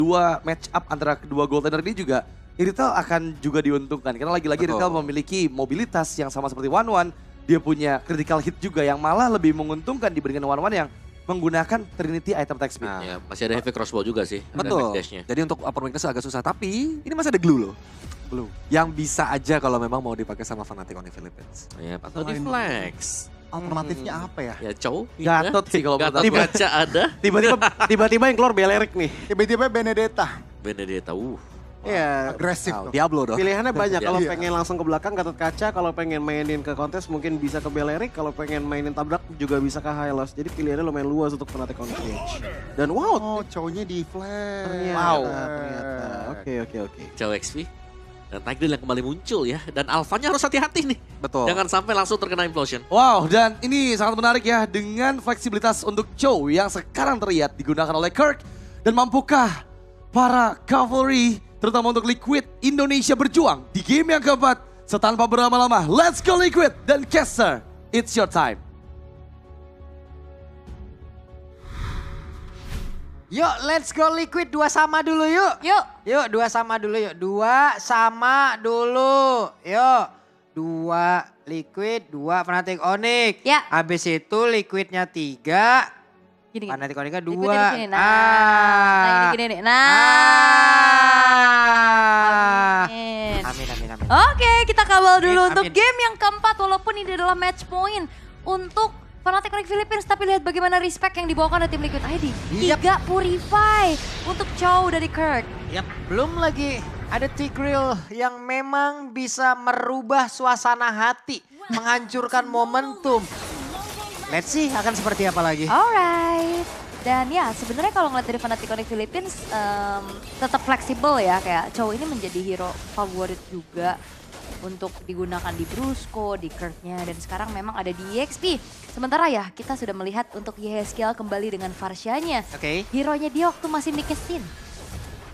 dua match up antara kedua goaltender ini juga Irithel akan juga diuntungkan. Karena lagi-lagi Irithel memiliki mobilitas yang sama seperti One. Dia punya critical hit juga yang malah lebih menguntungkan dibandingkan One yang menggunakan Trinity item attack speed. Ya, masih ada heavy crossbow juga sih. Betul. Jadi untuk upper weakness agak susah. Tapi ini masih ada glue loh. Belum. Yang bisa aja kalau memang mau dipakai sama Fnatic on the Philippines. Ya, atau di flex. Alternatifnya apa ya? Ya, Chow. Gatot sih kalau menurut Gatot aku. kaca ada. Tiba-tiba yang keluar Belerik nih. Tiba-tiba Benedetta. Benedetta, Iya, Agresif Wow, dong. Diablo dong. pilihannya banyak. Kalau Iya. pengen langsung ke belakang Gatot Kaca, kalau pengen mainin ke kontes mungkin bisa ke Belerik, kalau pengen mainin tabrak juga bisa ke Hylos. Jadi pilihannya lumayan luas untuk Fnatic on stage. Dan wow, Oh, cowoknya di flash. ternyata. Oke. Chow XP. Dan Tigreal yang kembali muncul ya. Dan Alphanya harus hati-hati nih. Betul. Jangan sampai langsung terkena implosion. Wow, dan ini sangat menarik ya dengan fleksibilitas untuk Chow yang sekarang terlihat digunakan oleh Kirk. Dan mampukah para Cavalry, terutama untuk Liquid, Indonesia berjuang di game yang keempat. Setanpa berlama-lama, let's go Liquid dan Caster, it's your time. Yuk, let's go Liquid 2 sama dulu yuk. Yuk 2 sama dulu yuk. 2 sama dulu. Yuk. 2 Liquid, 2 Fnatic Onyx. Ya. Habis itu Liquidnya 3. Gini. Fnatic Onyxnya 2. Liquidnya di sini. Nah, ini gini nih. Nah. Amin. Amin. Oke, kita kawal dulu Amin, untuk amin. game yang keempat walaupun ini adalah match point untuk Fnatic Onyx Philippines, tapi lihat bagaimana respect yang dibawakan oleh tim Liquid ID. Yap. 3 Purify untuk Chow dari Kirk. Yap, belum lagi ada Tigreal yang memang bisa merubah suasana hati, menghancurkan momentum. Let's see akan seperti apa lagi. Alright. Dan ya sebenarnya kalau ngeliat dari Fnatic Onyx Philippines tetap fleksibel ya. Kayak Chow ini menjadi hero favorit juga untuk digunakan di Brusco, di Kirk-nya. Dan sekarang memang ada di EXP. Sementara ya kita sudah melihat untuk Yehezkiel kembali dengan Varsha-nya. Oke. Hero-nya dia waktu masih Mikesin.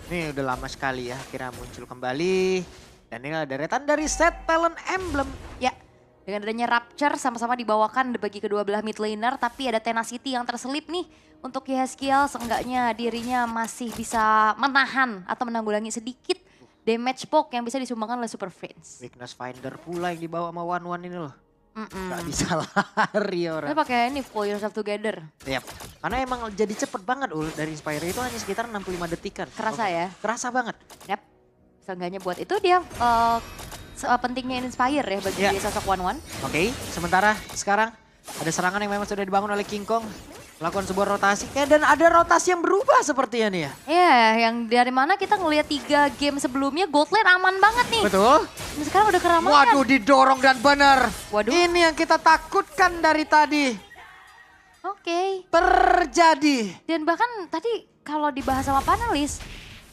Ini udah lama sekali ya akhirnya muncul kembali. Dan ini ada deretan dari set talent emblem. Ya, dengan adanya Rapture sama-sama dibawakan bagi kedua belah mid laner. Tapi ada Tenacity yang terselip nih. Untuk Yehezkiel seenggaknya dirinya masih bisa menahan atau menanggulangi sedikit damage poke yang bisa disumbangkan oleh Super Friends. Weakness Finder pula yang dibawa sama One ini loh. Gak Mm-mm. bisa lari orang. Kita pakai ini Pull Yourself Together. Yap. Karena emang jadi cepet banget dari Inspire itu hanya sekitar 65 detikan. Kerasa ya? Kerasa banget. Yap. Seenggaknya buat itu dia pentingnya Inspire ya bagi Ya. sosok One. Oke, sementara sekarang ada serangan yang memang sudah dibangun oleh King Kong. Melakukan sebuah rotasi. Dan ada rotasi yang berubah sepertinya nih ya. Ya, yang dari mana kita ngelihat 3 game sebelumnya Gold Lane aman banget nih. Betul. Dan sekarang udah keramaian. Waduh, didorong dan benar. Waduh. Ini yang kita takutkan dari tadi. Oke. Terjadi. Dan bahkan tadi kalau dibahas sama panelis,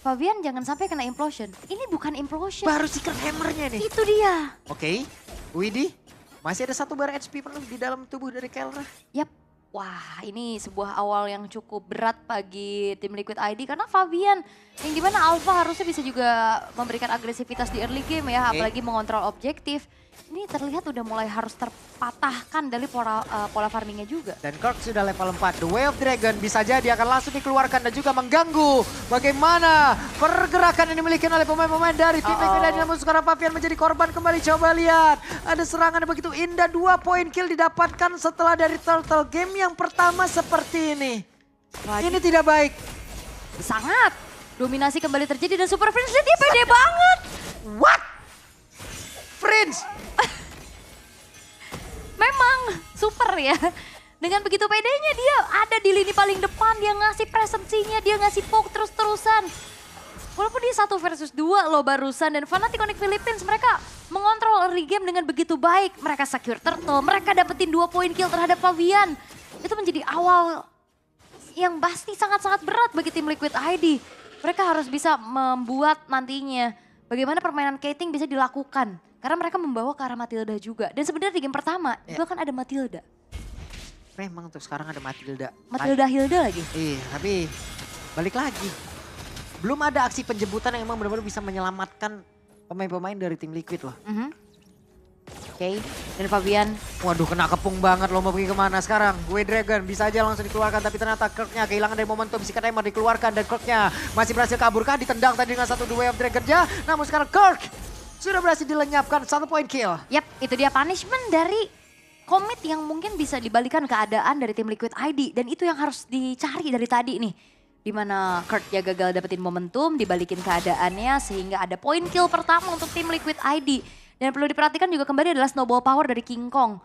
Fabian jangan sampai kena implosion. Ini bukan implosion. Baru secret hammernya nih. Itu dia. Oke, Widih. Masih ada 1 bar HP penuh di dalam tubuh dari Kelra. Yap. Wah, ini sebuah awal yang cukup berat bagi tim Liquid ID karena Fabian yang dimana Alpha harusnya bisa juga memberikan agresivitas di early game ya, Oke. apalagi mengontrol objektif. Ini terlihat udah mulai harus terpatahkan dari pola farmingnya juga. Dan Kirk sudah level 4. The Way of Dragon bisa jadi akan langsung dikeluarkan dan juga mengganggu bagaimana pergerakan yang dimiliki oleh pemain-pemain dari tim Liquid ID. Namun sekarang Fabian menjadi korban kembali. Coba lihat. Ada serangan yang begitu indah. 2 poin kill didapatkan setelah dari Turtle game yang pertama seperti ini. Wah, Ini tidak baik. sangat. Dominasi kembali terjadi dan Super Friends lihat dia pede banget. What? Prince. Memang super ya. Dengan begitu pedenya dia ada di lini paling depan, dia ngasih presensinya, dia ngasih poke terus-terusan. Walaupun dia 1 versus 2 loh barusan dan Fnatic Onyx Philippines mereka mengontrol early game dengan begitu baik. Mereka secure turtle, mereka dapetin 2 poin kill terhadap Fabian. Itu menjadi awal yang pasti sangat-sangat berat bagi tim Liquid ID. Mereka harus bisa membuat nantinya bagaimana permainan Kating bisa dilakukan. Karena mereka membawa ke arah Matilda juga. Dan sebenarnya di game pertama juga kan ada Matilda. Memang untuk sekarang ada Matilda. Matilda Hilda lagi. Iya, tapi balik lagi. Belum ada aksi penjemputan yang emang benar-benar bisa menyelamatkan pemain-pemain dari tim Liquid loh. Mhm. Oke, Oke, dan Fabian, waduh kena kepung banget loh, mau pergi kemana sekarang? Gue Dragon bisa aja langsung dikeluarkan, tapi ternyata Kirknya kehilangan dari momentum, Psychic Hammer dikeluarkan dan Kirknya masih berhasil kaburkah, ditendang tadi dengan satu Way of Dragon-nya, namun sekarang Kirk sudah berhasil dilenyapkan 1 point kill. Yap, itu dia punishment dari Komit yang mungkin bisa dibalikan keadaan dari tim Liquid ID. Dan itu yang harus dicari dari tadi nih. Dimana Kurt ya gagal dapetin momentum, dibalikin keadaannya sehingga ada point kill pertama untuk tim Liquid ID. Dan perlu diperhatikan juga kembali adalah snowball power dari King Kong.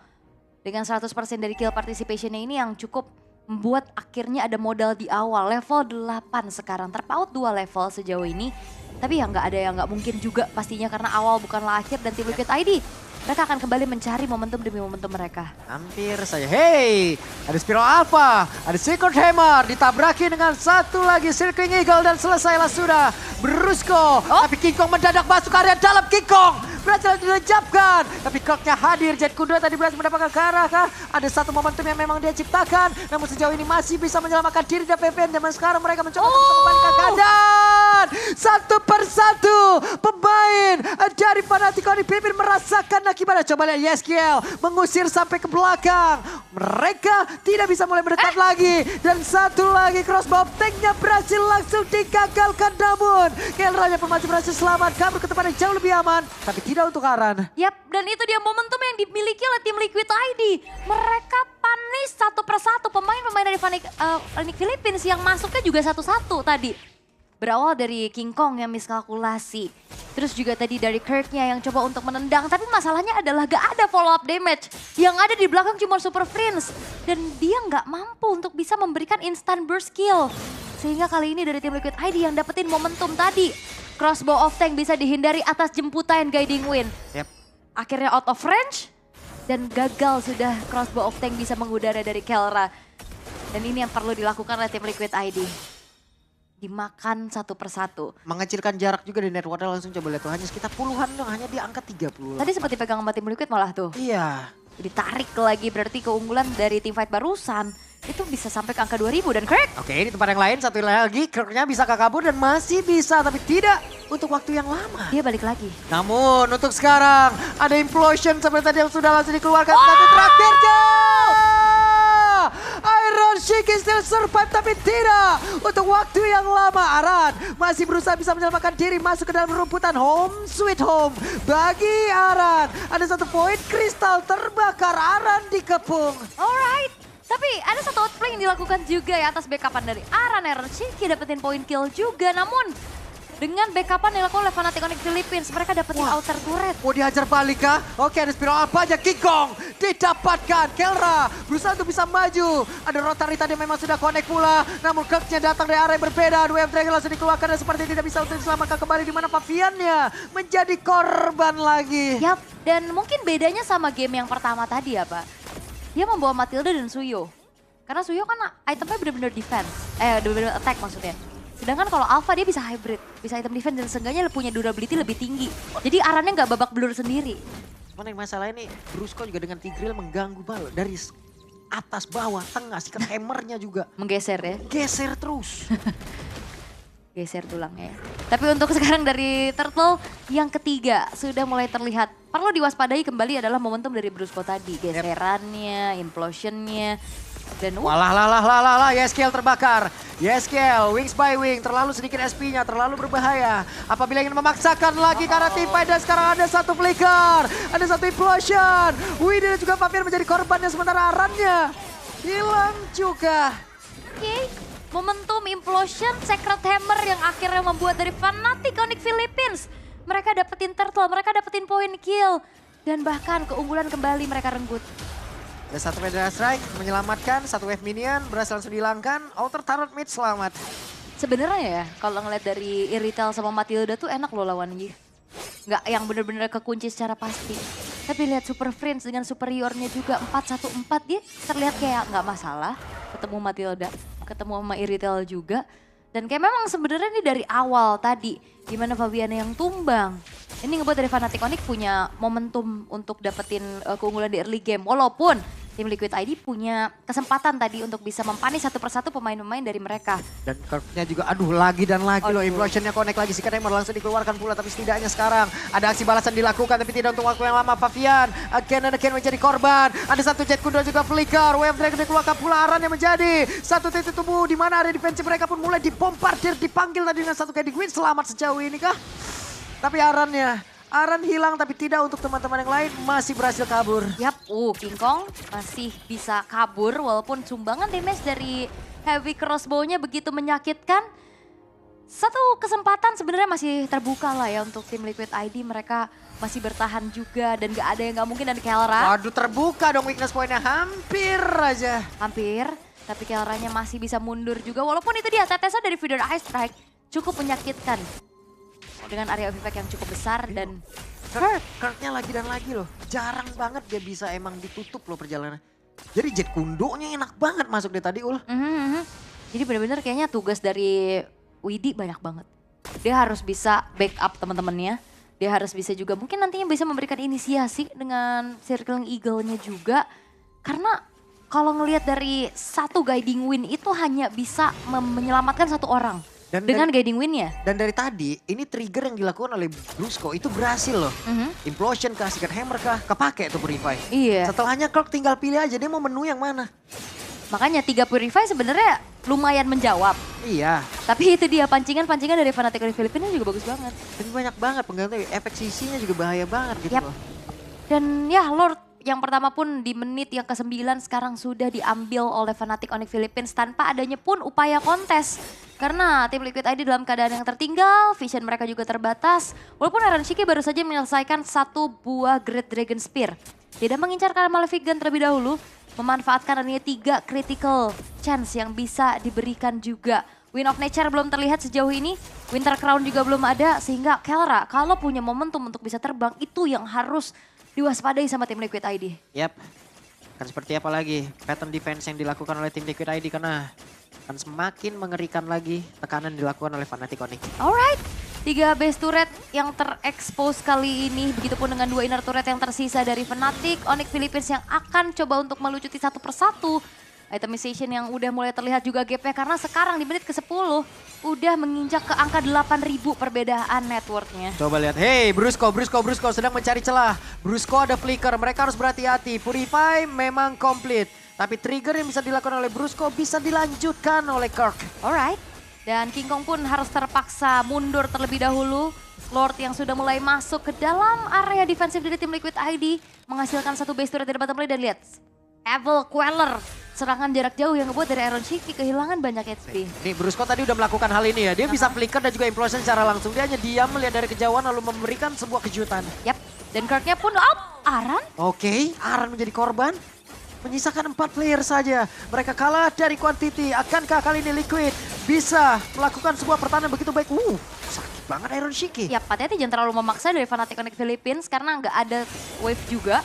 Dengan 100% dari kill participationnya ini yang cukup membuat akhirnya ada modal di awal. Level 8 sekarang, terpaut 2 level sejauh ini. Tapi ya nggak ada yang nggak mungkin juga pastinya karena awal bukanlah akhir dan tim Liquid ID. Mereka akan kembali mencari momentum demi momentum mereka. Hampir saja. Hey, ada Spiral Alpha, ada Secret Hammer, ditabraki dengan satu lagi Circling Eagle dan selesailah sudah. Brusco, tapi King Kong mendadak masuk area dalam. King Kong berhasil dilenyapkan. Tapi Kirknya hadir, Jet Kudra tadi berhasil mendapatkan ke arah kah? Ada satu momentum yang memang dia ciptakan. Namun sejauh ini masih bisa menyelamatkan diri dan PVN. Dan sekarang mereka mencoba untuk membalikan keadaan. Satu persatu pemain dari Fnatic Philippines merasakan akibatnya. Coba lihat Yeskiel mengusir sampai ke belakang. Mereka tidak bisa mulai mendekat lagi. Dan satu lagi crossbow tanknya berhasil langsung digagalkan. Namun Kelranya pun masih berhasil selamat. Kabur ke tempat yang jauh lebih aman. Tapi tidak untuk Aran. Yap, dan itu dia momentum yang dimiliki oleh tim Liquid ID. Mereka punish satu persatu pemain-pemain dari Fnatic Philippines yang masuknya juga satu-satu tadi. Berawal dari King Kong yang miskalkulasi. Terus juga tadi dari Kirknya yang coba untuk menendang. Tapi masalahnya adalah gak ada follow up damage. Yang ada di belakang cuma Super Prince. Dan dia gak mampu untuk bisa memberikan instant burst kill. Sehingga kali ini dari tim Liquid ID yang dapetin momentum tadi. Crossbow of Tank bisa dihindari atas jemputan Guiding Wind. Yep. Akhirnya out of range. Dan gagal sudah Crossbow of Tank bisa mengudara dari Kelra. Dan ini yang perlu dilakukan oleh tim Liquid ID. Dimakan satu persatu. Mengecilkan jarak juga di network langsung coba lihat tuh. Hanya sekitar puluhan dong, hanya di angka 30. Tadi seperti pegang sama tim Liquid malah tuh. Iya. Ditarik lagi berarti keunggulan dari tim fight barusan. Itu bisa sampai ke angka 2000 dan Kirk. Oke, di tempat yang lain satu lagi Kirknya bisa kabur dan masih bisa. Tapi tidak untuk waktu yang lama. Dia balik lagi. Namun untuk sekarang ada implosion seperti tadi yang sudah langsung dikeluarkan. Tapi terakhirnya Iron Sheik still survive tapi tidak untuk waktu yang lama. Aran masih berusaha bisa menyelamatkan diri masuk ke dalam rumputan. Home sweet home bagi Aran. Ada satu poin kristal terbakar. Aran dikepung. Alright. Tapi ada satu outplay yang dilakukan juga ya atas backupan dari Aran. Iron Sheik dapetin poin kill juga. Namun dengan backupan yang dilakukan oleh Fnatic Philippines, mereka dapetin outer turret. Mau dihajar balik kah? Oke, ada Spiral Alpha aja. King Kong didapatkan. Kelra berusaha untuk bisa maju. Ada Rotary tadi memang sudah connect pula. Namun Kirknya datang dari area yang berbeda. Wave Dragon langsung dikeluarkan dan seperti tidak bisa untuk diselamatkan kembali. Di mana Paviannya menjadi korban lagi. Yap, dan mungkin bedanya sama game yang pertama tadi ya Pak. Dia membawa Matilda dan Suyo. Karena Suyo kan itemnya benar-benar defense. Benar-benar attack maksudnya. Sedangkan kalau Alpha dia bisa hybrid, bisa item defense dan seenggaknya punya durability lebih tinggi. Jadi Arannya nggak babak belur sendiri. Cuman yang masalahnya nih, Brusco juga dengan Tigreal mengganggu bal dari atas bawah tengah. Sikat hammernya juga Menggeser ya, geser terus. geser tulangnya ya. Tapi untuk sekarang dari Turtle yang ketiga sudah mulai terlihat. Perlu diwaspadai kembali adalah momentum dari Brusco tadi. Geserannya, implosionnya. Dan Walah, Yeskiel terbakar. Yeskiel, wings by wing, terlalu sedikit SP-nya, terlalu berbahaya. Apabila ingin memaksakan lagi karena tim fight dan sekarang ada satu flicker. Ada satu implosion. Widih dan juga Pavian menjadi korbannya sementara Arannya hilang juga. Oke, momentum implosion, Secret Hammer yang akhirnya membuat dari Fnatic Philippines. Mereka dapetin turtle, mereka dapetin point kill. Dan bahkan keunggulan kembali mereka renggut. Ada satu Federal Strike menyelamatkan, satu wave minion berhasil langsung dihilangkan. Outer turret mid selamat. Sebenarnya ya, kalau ngeliat dari Iritel sama Matilda tuh enak loh lawannya. Nggak yang bener-bener kekunci secara pasti. Tapi lihat Super Prince dengan superiornya juga 4-1-4 dia terlihat kayak nggak masalah. Ketemu Matilda, ketemu sama Iritel juga. Dan kayak memang sebenarnya ini dari awal tadi, gimana Fabiana yang tumbang. Ini ngebuat dari Fnatic punya momentum untuk dapetin keunggulan di early game. Walaupun tim Liquid ID punya kesempatan tadi untuk bisa mempanis satu persatu pemain-pemain dari mereka. Dan Kirk-nya juga aduh lagi dan lagi loh. Implosion-nya connect lagi. Secret Hammer langsung dikeluarkan pula. Tapi setidaknya sekarang ada aksi balasan dilakukan. Tapi tidak untuk waktu yang lama. Favian again menjadi korban. Ada satu Jet Kundo juga flicker. Wave Dragon dikeluarkan pula. Aran yang menjadi satu titik tubuh. Di mana area defensive mereka pun mulai dibombardir. Dipanggil tadi dengan satu Guiding Wind. Selamat sejauh ini kah? Tapi Aran hilang tapi tidak untuk teman-teman yang lain masih berhasil kabur. Yap, King Kong masih bisa kabur walaupun sumbangan damage dari heavy crossbow-nya begitu menyakitkan. Satu kesempatan sebenarnya masih terbuka lah ya untuk tim Liquid ID. Mereka masih bertahan juga dan gak ada yang gak mungkin dari Kelra. Waduh terbuka dong weakness point-nya hampir aja. Hampir, tapi Kelranya masih bisa mundur juga. Walaupun itu dia tetesan dari Feeder Ice Strike cukup menyakitkan. Dengan area of effect yang cukup besar dan Kirk-nya lagi dan lagi loh. Jarang banget dia bisa emang ditutup loh perjalanan. Jadi Jet Kundonya enak banget masuk deh tadi Ul. Jadi benar-benar kayaknya tugas dari Widi banyak banget. Dia harus bisa backup teman-temannya. Dia harus bisa juga mungkin nantinya bisa memberikan inisiasi dengan Circling Eagle-nya juga. Karena kalau ngelihat dari satu Guiding Wind itu hanya bisa menyelamatkan satu orang. Dengan Guiding Wind-nya. Dan dari tadi ini trigger yang dilakukan oleh Brusco itu berhasil loh. Implosion kah, Secret Hammer kah, kepake tuh Purify. Iya. Setelahnya Kirk tinggal pilih aja dia mau menu yang mana. Makanya 3 Purify sebenarnya lumayan menjawab. Iya. Tapi itu dia pancingan-pancingan dari Fnatic dari Filipina juga bagus banget. Dan banyak banget pengganti, efek CC-nya juga bahaya banget gitu loh. Dan ya Lord yang pertama pun di menit yang ke-9 sekarang sudah diambil oleh Fnatic Onyx Philippines tanpa adanya pun upaya kontes. Karena tim Liquid ID dalam keadaan yang tertinggal, vision mereka juga terbatas. Walaupun Iron Shiki baru saja menyelesaikan satu buah Great Dragon Spear. Tidak mengincar karena Malefic Gun terlebih dahulu, memanfaatkan adanya 3 critical chance yang bisa diberikan juga. Wind of Nature belum terlihat sejauh ini, Winter Crown juga belum ada, sehingga Kelra kalau punya momentum untuk bisa terbang itu yang harus diwaspadai sama tim Liquid ID. Yap, kan seperti apa lagi pattern defense yang dilakukan oleh tim Liquid ID karena akan semakin mengerikan lagi tekanan dilakukan oleh Fnatic Onyx. Alright, 3 base turret yang terekspos kali ini. Begitupun dengan 2 inner turret yang tersisa dari Fnatic Onyx Philippines yang akan coba untuk melucuti satu persatu. Itemization yang udah mulai terlihat juga gapnya karena sekarang di menit ke-10 udah menginjak ke angka 8.000 perbedaan networknya. Coba lihat, hey Brusco sedang mencari celah. Brusco ada flicker, mereka harus berhati-hati. Purify memang komplit. Tapi trigger yang bisa dilakukan oleh Brusco bisa dilanjutkan oleh Kirk. Alright, dan King Kong pun harus terpaksa mundur terlebih dahulu. Lord yang sudah mulai masuk ke dalam area defensif dari tim Liquid ID. Menghasilkan satu base turret dari bottom lane dan lihat. Evil Queller, serangan jarak jauh yang ngebuat dari Iron Shiki kehilangan banyak HP. Nih Brusco tadi udah melakukan hal ini ya. Dia bisa flicker dan juga implosion secara langsung. Dia hanya diam melihat dari kejauhan lalu memberikan sebuah kejutan. Yap, dan Kirk-nya pun Aran. Oke, Aran menjadi korban. Menyisakan 4 player saja. Mereka kalah dari quantity. Akankah kali ini Liquid bisa melakukan sebuah pertahanan begitu baik? Sakit banget Iron Shiki. Ya, hati-hati jangan terlalu memaksa dari Fnatic Onyx Philippines karena nggak ada wave juga.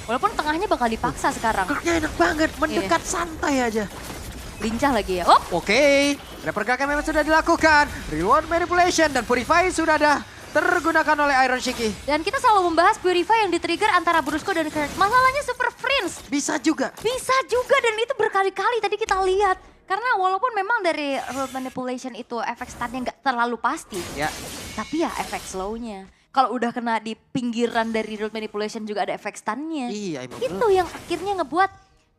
Walaupun tengahnya bakal dipaksa sekarang. Kirk-nya enak banget, mendekat santai aja. Lincah lagi ya. Oke, ada pergerakan memang sudah dilakukan. Reload manipulation dan Purify sudah ada tergunakan oleh Iron Shiki. Dan kita selalu membahas Purify yang di-trigger antara Brusco dan Kirk. Masalahnya Super Friends. Bisa juga. Bisa juga dan itu berkali-kali tadi kita lihat. Karena walaupun memang dari reload manipulation itu efek stunnya nggak terlalu pasti. Ya. Tapi ya efek slownya. Kalau udah kena di pinggiran dari reload manipulation juga ada efek stunnya. Iya, emang Itu yang akhirnya ngebuat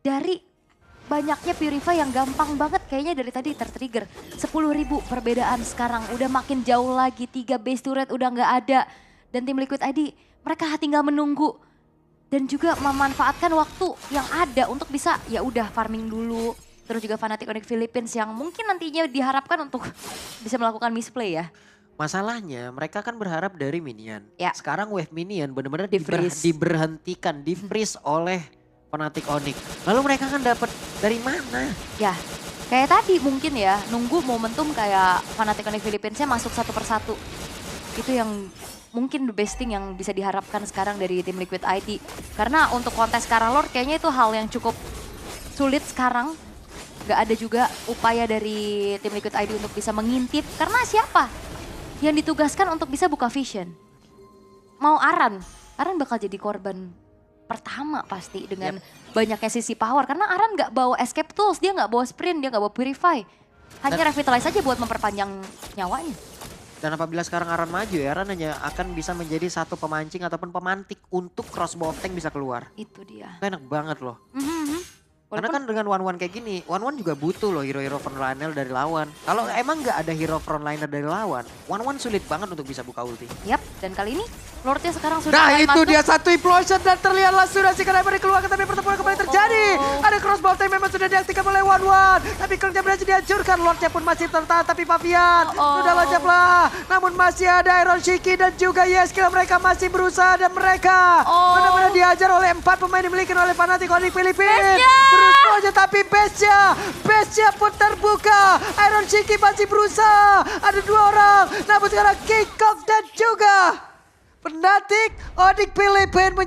dari banyaknya Purify yang gampang banget kayaknya dari tadi tertrigger. 10.000 perbedaan sekarang udah makin jauh lagi. 3 base turret udah nggak ada. Dan tim Liquid ID mereka tinggal menunggu. Dan juga memanfaatkan waktu yang ada untuk bisa ya udah farming dulu. Terus juga Fnatic Onyx Philippines yang mungkin nantinya diharapkan untuk bisa melakukan misplay ya. Masalahnya mereka kan berharap dari minion. Ya. Sekarang wave minion benar-benar Di-freeze. diberhentikan, di-freeze oleh Fnatic Onyx. Lalu mereka kan dapat dari mana? Ya, kayak tadi mungkin ya, nunggu momentum kayak Fnatic Onyx Philippines-nya masuk satu persatu. Itu yang mungkin the best thing yang bisa diharapkan sekarang dari tim Liquid ID. Karena untuk kontes Karalord kayaknya itu hal yang cukup sulit sekarang. Gak ada juga upaya dari tim Liquid ID untuk bisa mengintip. Karena siapa yang ditugaskan untuk bisa buka vision? Mau Aran bakal jadi korban pertama pasti dengan banyaknya sisi power. Karena Aran nggak bawa escape tools, dia nggak bawa sprint, dia nggak bawa purify. Hanya revitalize aja buat memperpanjang nyawanya. Dan apabila sekarang Aran maju ya, Aran hanya akan bisa menjadi satu pemancing ataupun pemantik untuk crossbow tank bisa keluar. Itu dia. Itu enak banget loh. Karena Walaupun- kan dengan one-one kayak gini, one-one juga butuh loh hero-hero frontliner dari lawan. Kalau emang nggak ada hero frontliner dari lawan, one-one sulit banget untuk bisa buka ulti. Yap, dan kali ini Lordnya sekarang sudah Nah mulai itu masuk. dia satu implosion dan terlihatlah sudah si Kanaimari keluar, tapi pertemuan kembali terjadi. Ada crossbow tank memang sudah diaktifkan oleh one-one. Tapi Kirknya berhasil dihancurkan, Lordnya pun masih tertahan. Tapi Pavian sudah loncat lah. Namun masih ada Iron Shiki dan juga Yeskill, mereka masih berusaha dan mereka benar-benar diajar oleh 4 pemain dimiliki oleh Fnatic di Filipina. Terus saja tapi Base-nya pun terbuka. Iron Shiki masih berusaha. Ada 2 orang. Namun sekarang Kikok dan juga Fnatic Onyx Filipina